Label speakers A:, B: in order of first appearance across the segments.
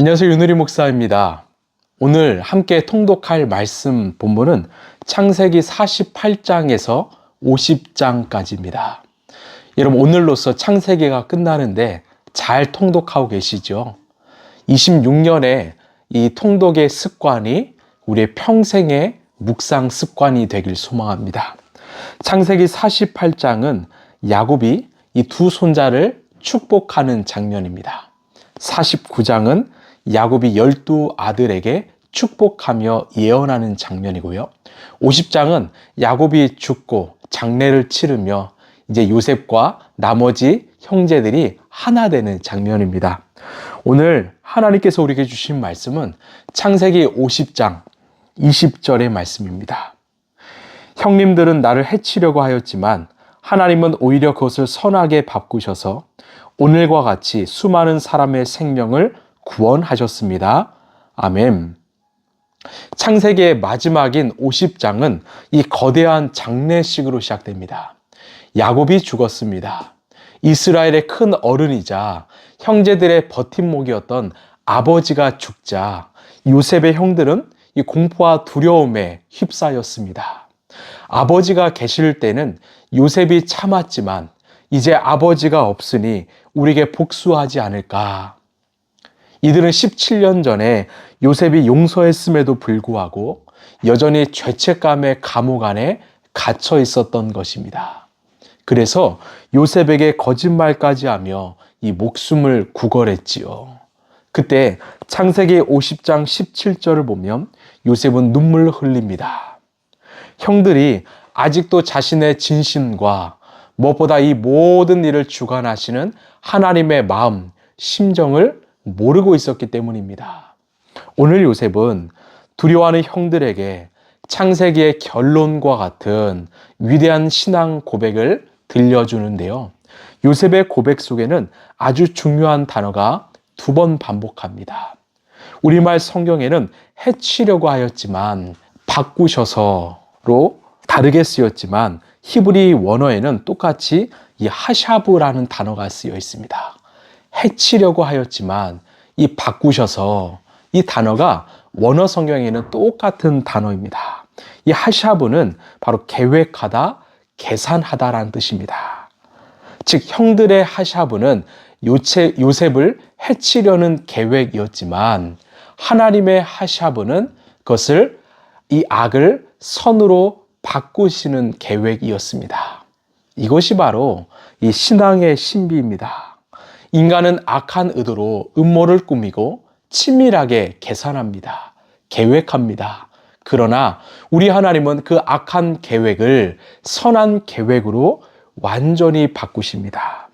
A: 안녕하세요. 윤우리 목사입니다. 오늘 함께 통독할 말씀 본문은 창세기 48장에서 50장까지입니다. 여러분, 오늘로써 창세기가 끝나는데 잘 통독하고 계시죠? 26년의 이 통독의 습관이 우리의 평생의 묵상 습관이 되길 소망합니다. 창세기 48장은 야곱이 이 두 손자를 축복하는 장면입니다. 49장은 야곱이 12 아들에게 축복하며 예언하는 장면이고요. 50장은 야곱이 죽고 장례를 치르며 이제 요셉과 나머지 형제들이 하나 되는 장면입니다. 오늘 하나님께서 우리에게 주신 말씀은 창세기 50장 20절의 말씀입니다. 형님들은 나를 해치려고 하였지만 하나님은 오히려 그것을 선하게 바꾸셔서 오늘과 같이 수많은 사람의 생명을 구원하셨습니다. 아멘. 창세기의 마지막인 50장은 이 거대한 장례식으로 시작됩니다. 야곱이 죽었습니다. 이스라엘의 큰 어른이자 형제들의 버팀목이었던 아버지가 죽자 요셉의 형들은 이 공포와 두려움에 휩싸였습니다. 아버지가 계실 때는 요셉이 참았지만 이제 아버지가 없으니 우리에게 복수하지 않을까. 이들은 17년 전에 요셉이 용서했음에도 불구하고 여전히 죄책감의 감옥 안에 갇혀 있었던 것입니다. 그래서 요셉에게 거짓말까지 하며 이 목숨을 구걸했지요. 그때 창세기 50장 17절을 보면 요셉은 눈물을 흘립니다. 형들이 아직도 자신의 진심과 무엇보다 이 모든 일을 주관하시는 하나님의 마음, 심정을 모르고 있었기 때문입니다. 오늘 요셉은 두려워하는 형들에게 창세기의 결론과 같은 위대한 신앙 고백을 들려주는데요. 요셉의 고백 속에는 아주 중요한 단어가 2번 반복합니다. 우리말 성경에는 해치려고 하였지만 바꾸셔서로 다르게 쓰였지만 히브리 원어에는 똑같이 이 하샤브라는 단어가 쓰여 있습니다. 해치려고 하였지만 이 바꾸셔서 이 단어가 원어 성경에는 똑같은 단어입니다. 이 하샤브는 바로 계획하다, 계산하다라는 뜻입니다. 즉 형들의 하샤브는 요셉을 해치려는 계획이었지만 하나님의 하샤브는 그것을 이 악을 선으로 바꾸시는 계획이었습니다. 이것이 바로 이 신앙의 신비입니다. 인간은 악한 의도로 음모를 꾸미고 치밀하게 계산합니다. 계획합니다. 그러나 우리 하나님은 그 악한 계획을 선한 계획으로 완전히 바꾸십니다.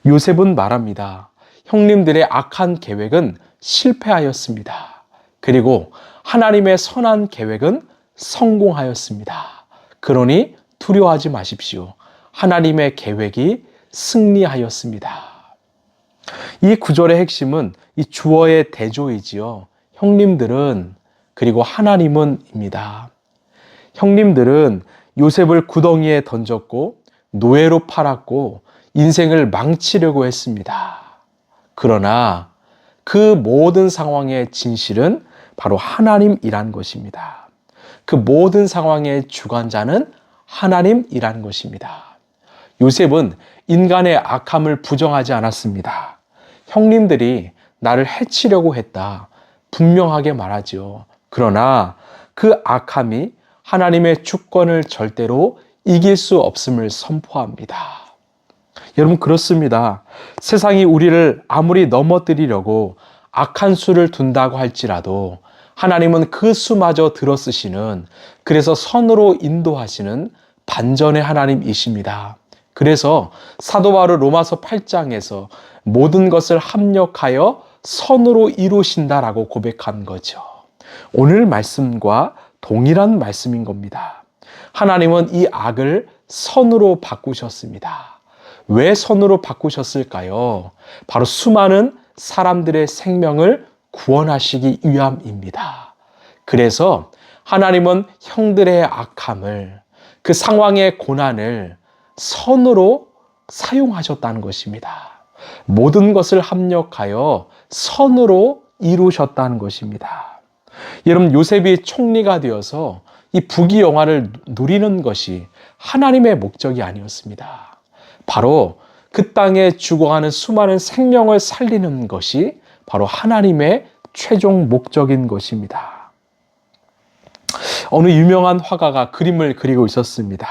A: 요셉은 말합니다. 형님들의 악한 계획은 실패하였습니다. 그리고 하나님의 선한 계획은 성공하였습니다. 그러니 두려워하지 마십시오. 하나님의 계획이 승리하였습니다. 이 구절의 핵심은 이 주어의 대조이지요. 형님들은 그리고 하나님은입니다. 형님들은 요셉을 구덩이에 던졌고 노예로 팔았고 인생을 망치려고 했습니다. 그러나 그 모든 상황의 진실은 바로 하나님이란 것입니다. 그 모든 상황의 주관자는 하나님이란 것입니다. 요셉은 인간의 악함을 부정하지 않았습니다. 형님들이 나를 해치려고 했다. 분명하게 말하지요. 그러나 그 악함이 하나님의 주권을 절대로 이길 수 없음을 선포합니다. 여러분, 그렇습니다. 세상이 우리를 아무리 넘어뜨리려고 악한 수를 둔다고 할지라도 하나님은 그 수마저 들어쓰시는, 그래서 선으로 인도하시는 반전의 하나님이십니다. 그래서 사도 바울 로마서 8장에서 모든 것을 합력하여 선으로 이루신다라고 고백한 거죠. 오늘 말씀과 동일한 말씀인 겁니다. 하나님은 이 악을 선으로 바꾸셨습니다. 왜 선으로 바꾸셨을까요? 바로 수많은 사람들의 생명을 구원하시기 위함입니다. 그래서 하나님은 형들의 악함을, 그 상황의 고난을 선으로 사용하셨다는 것입니다. 모든 것을 합력하여 선으로 이루셨다는 것입니다. 여러분, 요셉이 총리가 되어서 이 부귀영화를 누리는 것이 하나님의 목적이 아니었습니다. 바로 그 땅에 죽어가는 수많은 생명을 살리는 것이 바로 하나님의 최종 목적인 것입니다. 어느 유명한 화가가 그림을 그리고 있었습니다.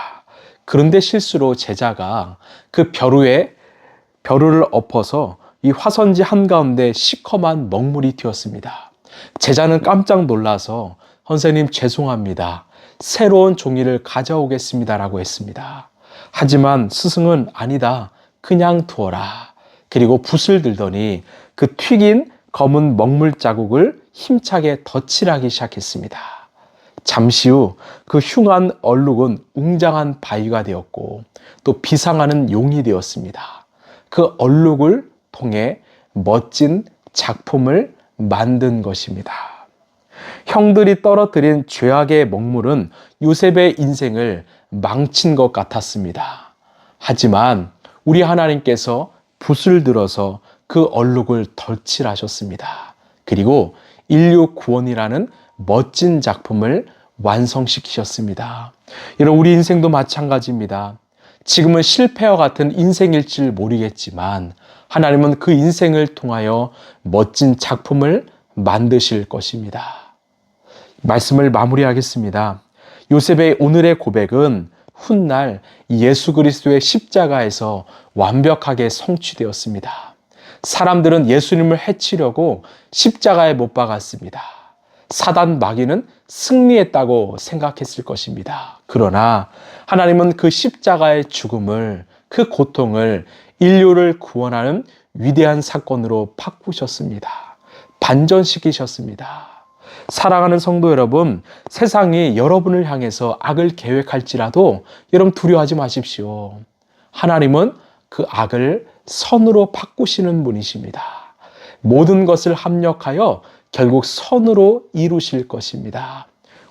A: 그런데 실수로 제자가 그 벼루를 엎어서 이 화선지 한가운데 시커먼 먹물이 튀었습니다. 제자는 깜짝 놀라서 선생님 죄송합니다. 새로운 종이를 가져오겠습니다 라고 했습니다. 하지만 스승은 아니다. 그냥 두어라. 그리고 붓을 들더니 그 튀긴 검은 먹물 자국을 힘차게 덧칠하기 시작했습니다. 잠시 후 그 흉한 얼룩은 웅장한 바위가 되었고 또 비상하는 용이 되었습니다. 그 얼룩을 통해 멋진 작품을 만든 것입니다. 형들이 떨어뜨린 죄악의 먹물은 요셉의 인생을 망친 것 같았습니다. 하지만 우리 하나님께서 붓을 들어서 그 얼룩을 덧칠하셨습니다. 그리고 인류 구원이라는 멋진 작품을 완성시키셨습니다. 여러분, 우리 인생도 마찬가지입니다. 지금은 실패와 같은 인생일지를 모르겠지만 하나님은 그 인생을 통하여 멋진 작품을 만드실 것입니다. 말씀을 마무리하겠습니다. 요셉의 오늘의 고백은 훗날 예수 그리스도의 십자가에서 완벽하게 성취되었습니다. 사람들은 예수님을 해치려고 십자가에 못 박았습니다. 사단 마귀는 승리했다고 생각했을 것입니다. 그러나 하나님은 그 십자가의 죽음을, 그 고통을 인류를 구원하는 위대한 사건으로 바꾸셨습니다. 반전시키셨습니다. 사랑하는 성도 여러분, 세상이 여러분을 향해서 악을 계획할지라도 여러분 두려워하지 마십시오. 하나님은 그 악을 선으로 바꾸시는 분이십니다. 모든 것을 합력하여 결국 선으로 이루실 것입니다.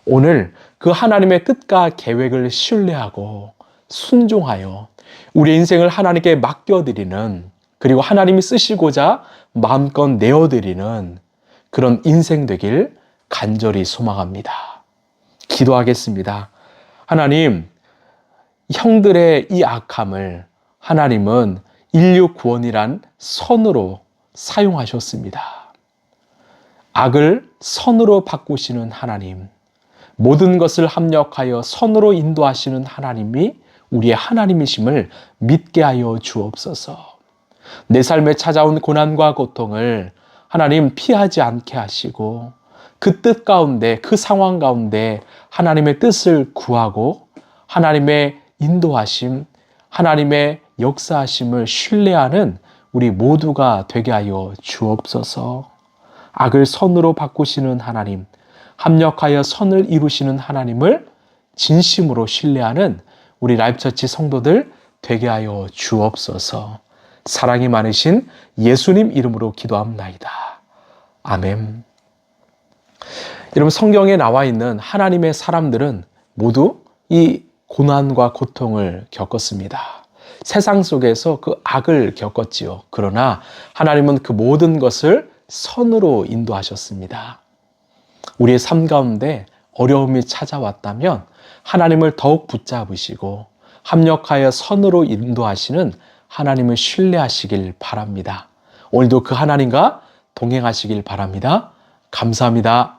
A: 오늘 그 하나님의 뜻과 계획을 신뢰하고 순종하여 우리 인생을 하나님께 맡겨드리는, 그리고 하나님이 쓰시고자 마음껏 내어드리는 그런 인생 되길 간절히 소망합니다. 기도하겠습니다. 하나님, 형들의 이 악함을 하나님은 인류 구원이란 선으로 사용하셨습니다. 악을 선으로 바꾸시는 하나님, 모든 것을 합력하여 선으로 인도하시는 하나님이 우리의 하나님이심을 믿게 하여 주옵소서. 내 삶에 찾아온 고난과 고통을 하나님 피하지 않게 하시고 그 뜻 가운데, 그 상황 가운데 하나님의 뜻을 구하고 하나님의 인도하심, 하나님의 역사하심을 신뢰하는 우리 모두가 되게 하여 주옵소서. 악을 선으로 바꾸시는 하나님, 합력하여 선을 이루시는 하나님을 진심으로 신뢰하는 우리 라이프처치 성도들 되게 하여 주옵소서. 사랑이 많으신 예수님 이름으로 기도합나이다. 아멘. 여러분, 성경에 나와 있는 하나님의 사람들은 모두 이 고난과 고통을 겪었습니다. 세상 속에서 그 악을 겪었지요. 그러나 하나님은 그 모든 것을 선으로 인도하셨습니다. 우리의 삶 가운데 어려움이 찾아왔다면 하나님을 더욱 붙잡으시고 합력하여 선으로 인도하시는 하나님을 신뢰하시길 바랍니다. 오늘도 그 하나님과 동행하시길 바랍니다. 감사합니다.